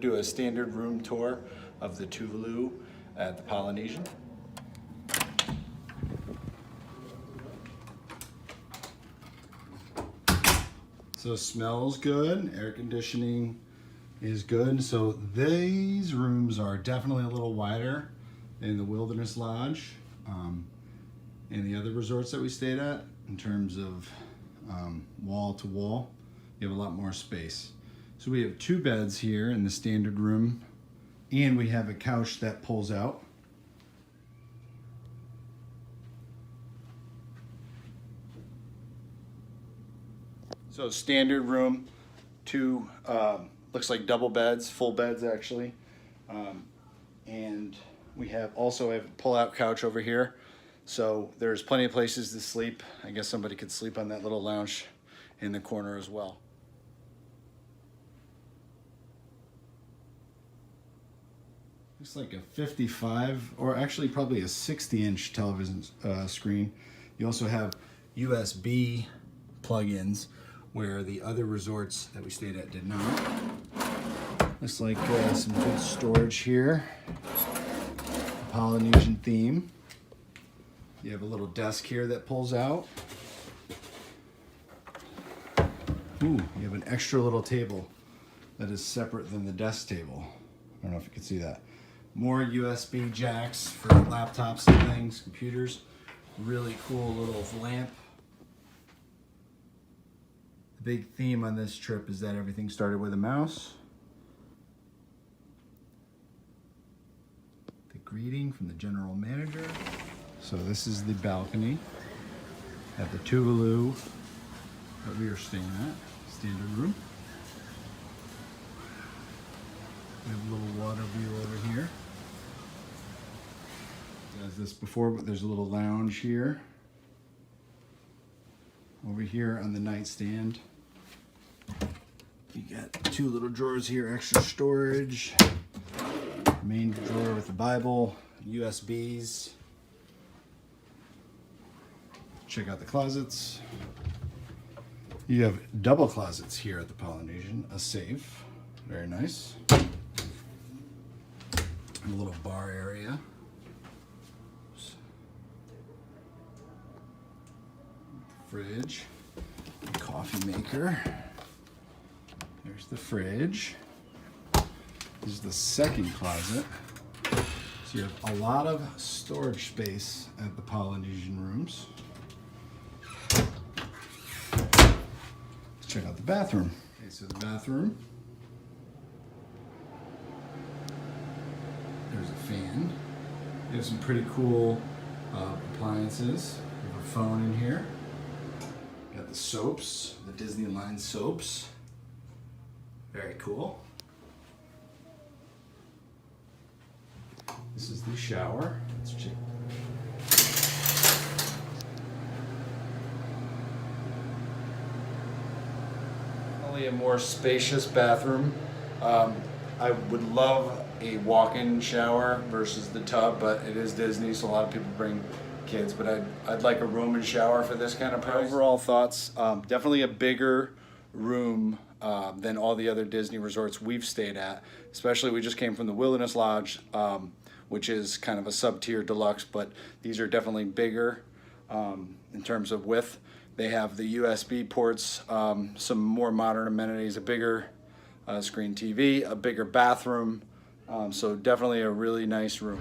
do a standard room tour of the Tuvalu at the Polynesian. So smells good, air conditioning is good. So these rooms are definitely a little wider than the Wilderness Lodge and the other resorts that we stayed at in terms of wall to wall. You have a lot more space. So we have 2 beds here in the standard room, and we have a couch that pulls out. So standard room, 2 looks like double beds, full beds actually, and we also have a pull-out couch over here. So there's plenty of places to sleep. I guess somebody could sleep on that little lounge in the corner as well. Looks like a 55, or actually probably a 60-inch television screen. You also have USB plug-ins, where the other resorts that we stayed at did not. Looks like some good storage here. Polynesian theme. You have a little desk here that pulls out. Ooh, you have an extra little table that is separate than the desk table. I don't know if you can see that. More USB jacks for laptops and things, computers. Really cool little lamp. The big theme on this trip is that everything started with a mouse. The greeting from the general manager. So this is the balcony at the Tuvalu that we are staying at, standard room. We have a little water view over here. As this before, but there's a little lounge here. Over here on the nightstand, you got 2 little drawers here, extra storage. Main drawer with the Bible, USBs. Check out the closets. You have double closets here at the Polynesian, a safe, very nice. And a little bar area. Fridge, coffee maker. There's the fridge. This is the second closet. So you have a lot of storage space at the Polynesian rooms. Let's check out the bathroom. Okay, so the bathroom. There's a fan. You have some pretty cool appliances. You have a phone in here. Got the soaps, the Disney line soaps. Very cool. This is the shower. Let's check. Only a more spacious bathroom. I would love a walk-in shower versus the tub, but it is Disney, so a lot of people bring kids, but I'd like a room and shower for this kind of price. Overall thoughts, definitely a bigger room than all the other Disney resorts we've stayed at. Especially, we just came from the Wilderness Lodge, which is kind of a sub-tier deluxe, but these are definitely bigger in terms of width. They have the USB ports, some more modern amenities, a bigger screen TV, a bigger bathroom, so definitely a really nice room.